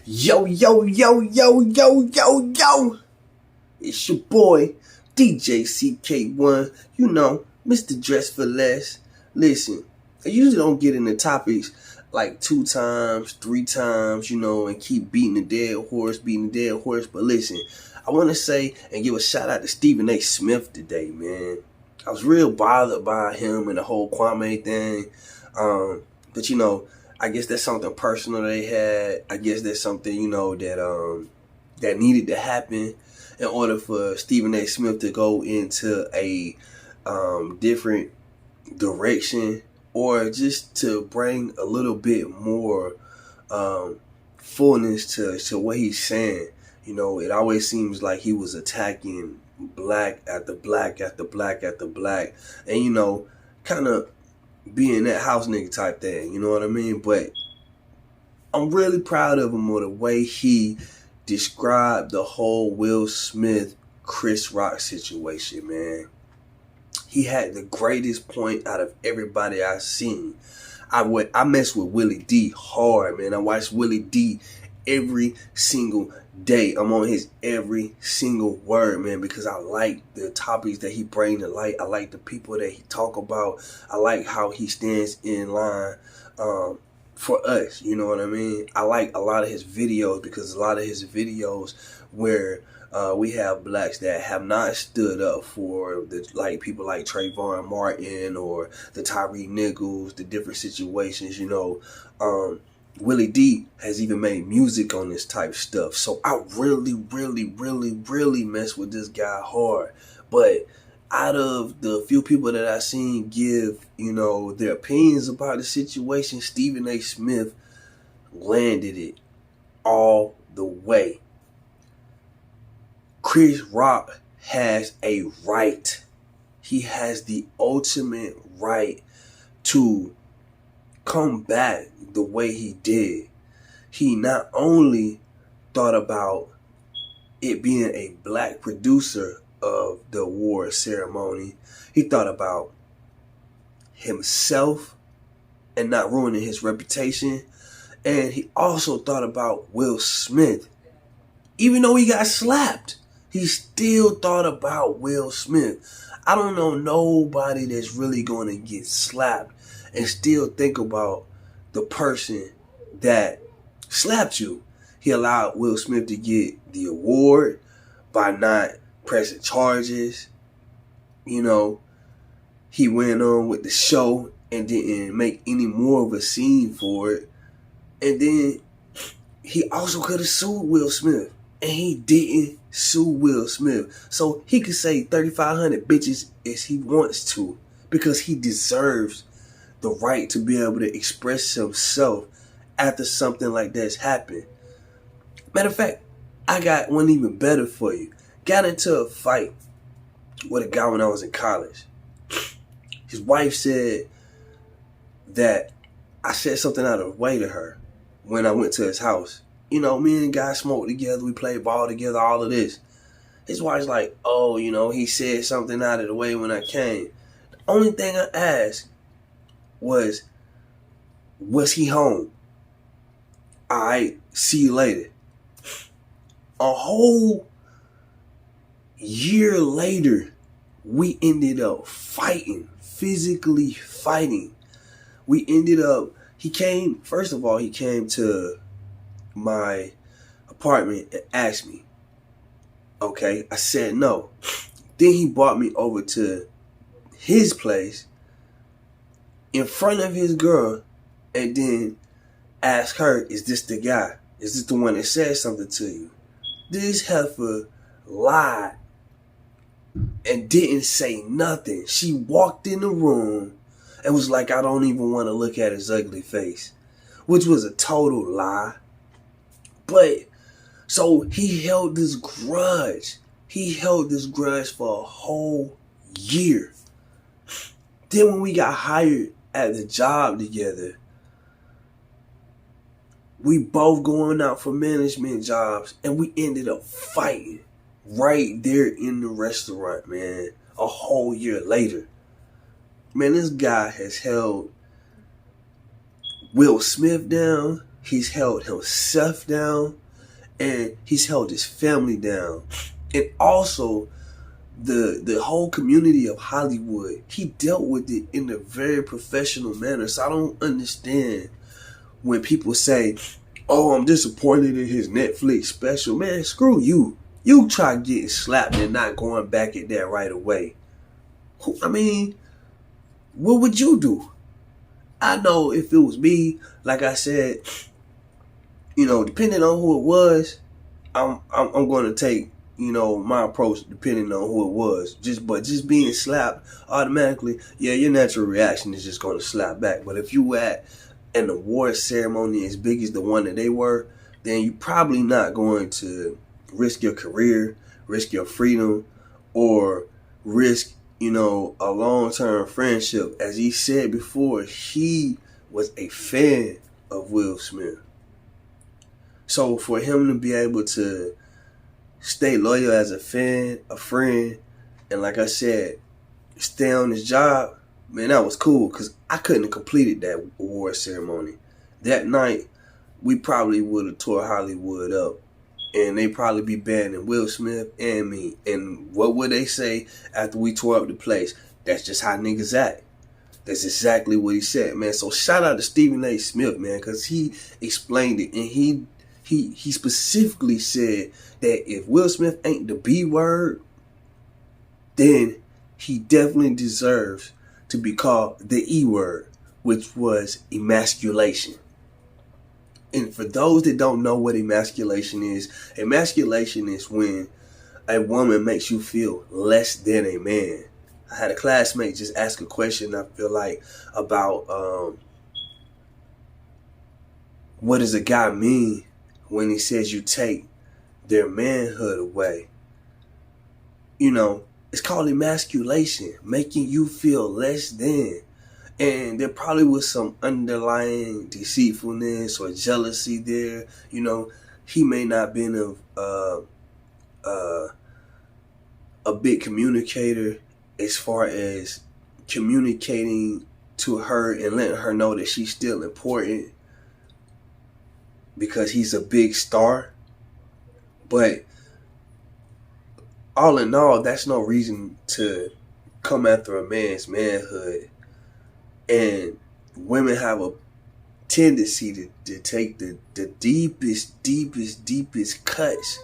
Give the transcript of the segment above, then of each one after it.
Yo, yo, yo, yo, yo, yo, yo. It's your boy, DJ CK1. You know, Mr. Dress for Less. Listen, I usually don't get into topics like 2 times, 3 times, and keep beating the dead horse. But listen, I want to say and give a shout out to Stephen A. Smith today, man. I was real bothered by him and the whole Kwame thing. But I guess that's something personal they had. I guess that's something, that needed to happen in order for Stephen A. Smith to go into a different direction, or just to bring a little bit more fullness to what he's saying. It always seems like he was attacking black after black after black after black, and kind of being that house nigga type thing, you know what I mean? But I'm really proud of him on the way he described the whole Will Smith, Chris Rock situation, man. He had the greatest point out of everybody I've seen. I mess with Willie D hard, man. I watch Willie D every single day. I'm on his every single word, man, because I like the topics that he brings to light. I like the people that he talk about. I like how he stands in line for us, you know what I mean? I like a lot of his videos, because a lot of his videos where we have blacks that have not stood up for people like Trayvon Martin or the Tyree Nichols, the different situations, Willie D has even made music on this type stuff. So I really, really, really, really mess with this guy hard. But out of the few people that I've seen give, their opinions about the situation, Stephen A. Smith landed it all the way. Chris Rock has a right. He has the ultimate right to come back the way he did. He not only thought about it being a black producer of the award ceremony, he thought about himself and not ruining his reputation. And he also thought about Will Smith. Even though he got slapped, he still thought about Will Smith. I don't know nobody that's really going to get slapped and still think about the person that slapped you. He allowed Will Smith to get the award by not pressing charges. He went on with the show and didn't make any more of a scene for it. And then he also could have sued Will Smith, and he didn't sue Will Smith. So he could say 3,500 bitches as he wants to, because he deserves the right to be able to express himself after something like this happened. Matter of fact, I got one even better for you. Got into a fight with a guy when I was in college. His wife said that I said something out of the way to her when I went to his house. Me and the guy smoked together, we played ball together, all of this. His wife's like, oh, he said something out of the way when I came. The only thing I asked was he home? Alright, see you later. A whole year later, we ended up fighting, physically fighting. He came to my apartment and asked me. Okay, I said no. Then he brought me over to his place in front of his girl, and then asked her, is this the guy? Is this the one that said something to you? This heifer lied and didn't say nothing. She walked in the room and was like, I don't even want to look at his ugly face, which was a total lie. But so he held this grudge. He held this grudge for a whole year. Then when we got hired at the job together, we both going out for management jobs, and we ended up fighting right there in the restaurant, man, a whole year later. Man, this guy has held Will Smith down. he's held himself down, and he's held his family down. And also the whole community of Hollywood, he dealt with it in a very professional manner. So I don't understand when people say, oh, I'm disappointed in his Netflix special. Man, screw you. You try getting slapped and not going back at that right away. I mean, what would you do? I know if it was me, like I said, depending on who it was, I'm going to take, my approach depending on who it was. Just being slapped automatically, yeah, your natural reaction is just going to slap back. But if you were at an award ceremony as big as the one that they were, then you're probably not going to risk your career, risk your freedom, or risk, a long-term friendship. As he said before, he was a fan of Will Smith. So for him to be able to stay loyal as a fan, a friend, and like I said, stay on his job, man, that was cool, because I couldn't have completed that award ceremony. That night, we probably would have tore Hollywood up, and they probably be banning Will Smith and me. And what would they say after we tore up the place? That's just how niggas act. That's exactly what he said, man. So shout out to Stephen A. Smith, man, because he explained it, and he specifically said that if Will Smith ain't the B word, then he definitely deserves to be called the E word, which was emasculation. And for those that don't know what emasculation is when a woman makes you feel less than a man. I had a classmate just ask a question, I feel like, about what does a guy mean when he says you take their manhood away. It's called emasculation, making you feel less than. And there probably was some underlying deceitfulness or jealousy there. He may not have been a big communicator as far as communicating to her and letting her know that she's still important because he's a big star. But all in all, that's no reason to come after a man's manhood. And women have a tendency to take the deepest cuts,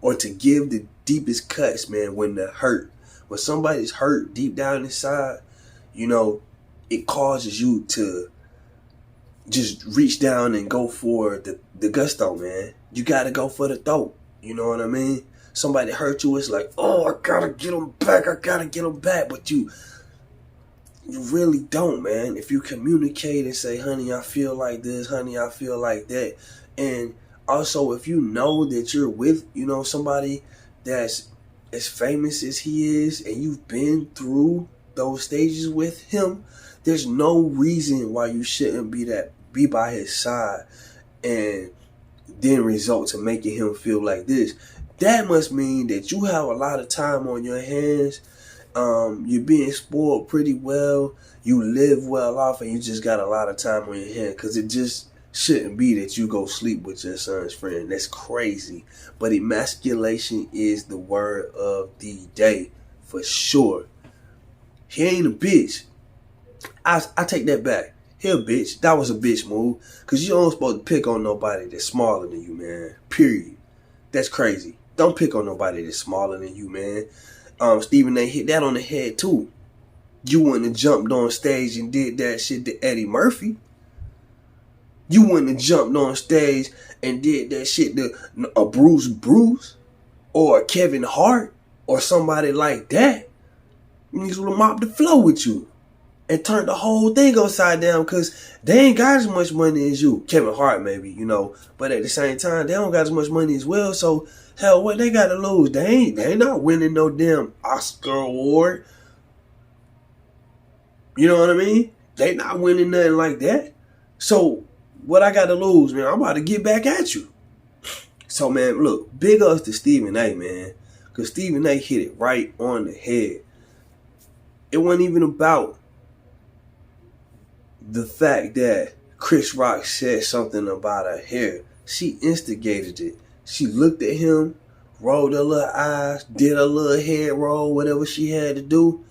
or to give the deepest cuts, man, when they're hurt. When somebody's hurt deep down inside, it causes you to just reach down and go for the gusto, man. You got to go for the throat. You know what I mean? Somebody hurt you, it's like, oh, I gotta get them back. But you really don't, man. If you communicate and say, honey, I feel like this, honey, I feel like that. And also, if you know that you're with, somebody that's as famous as he is, and you've been through those stages with him, there's no reason why you shouldn't be by his side and then result to making him feel like this. That must mean that you have a lot of time on your hands. You're being spoiled pretty well. You live well off, and you just got a lot of time on your hands, because it just shouldn't be that you go sleep with your son's friend. That's crazy. But emasculation is the word of the day for sure. He ain't a bitch. I take that back. He a bitch. That was a bitch move, because you don't supposed to pick on nobody that's smaller than you, man. Period. That's crazy. Don't pick on nobody that's smaller than you, man. Stephen A. hit that on the head too. You wouldn't have jumped on stage and did that shit to Eddie Murphy. You wouldn't have jumped on stage and did that shit to a Bruce or a Kevin Hart or somebody like that. Niggas would have mopped the floor with you and turned the whole thing upside down, because they ain't got as much money as you. Kevin Hart maybe, but at the same time, they don't got as much money as well. So hell, what they got to lose? They ain't not winning no damn Oscar award. You know what I mean? They not winning nothing like that. So what I got to lose, man? I'm about to get back at you. So man, look, big ups to Stephen A, man, because Stephen A hit it right on the head. It wasn't even about the fact that Chris Rock said something about her hair. She instigated it. She looked at him, rolled her little eyes, did her little head roll, whatever she had to do.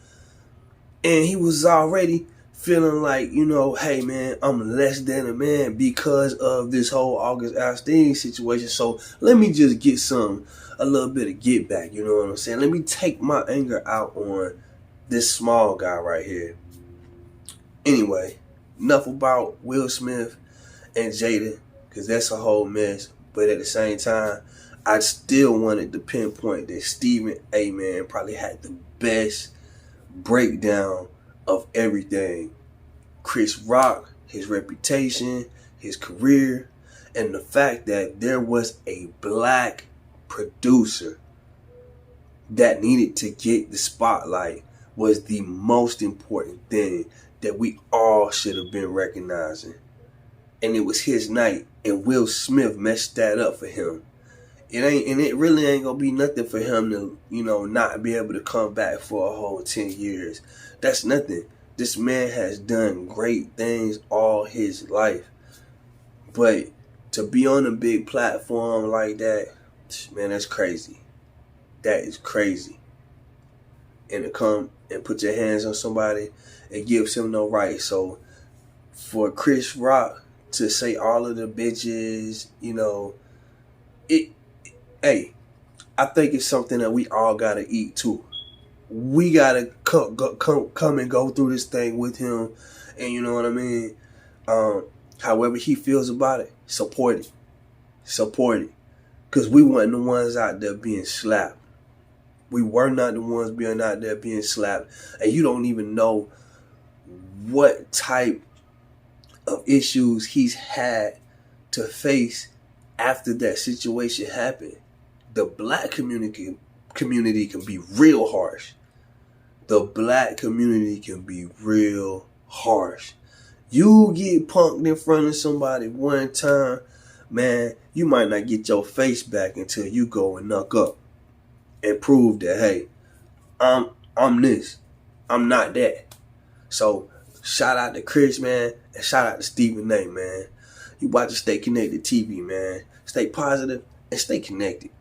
And he was already feeling like, hey man, I'm less than a man because of this whole August Alsina situation. So let me just get a little bit of get back, you know what I'm saying? Let me take my anger out on this small guy right here. Anyway, enough about Will Smith and Jada, because that's a whole mess. But at the same time, I still wanted to pinpoint that Stephen A. Man probably had the best breakdown of everything. Chris Rock, his reputation, his career, and the fact that there was a black producer that needed to get the spotlight was the most important thing that we all should have been recognizing. And it was his night, and Will Smith messed that up for him. It really ain't gonna be nothing for him to, not be able to come back for a whole 10 years. That's nothing. This man has done great things all his life. But to be on a big platform like that, man, that's crazy. That is crazy. And to come and put your hands on somebody, it gives him no right. So for Chris Rock to say all of the bitches, hey, I think it's something that we all gotta eat too. We gotta come and go through this thing with him, and you know what I mean. However he feels about it, support it, because we weren't the ones out there being slapped. We were not the ones being out there being slapped, and you don't even know what type of issues he's had to face after that situation happened. The black community can be real harsh. The black community can be real harsh. You get punked in front of somebody one time, man, you might not get your face back until you go and knuck up and prove that, hey, I'm this. I'm not that. So shout out to Chris, man, and shout out to Stephen A, man. You watch Stay Connected TV, man. Stay positive and stay connected.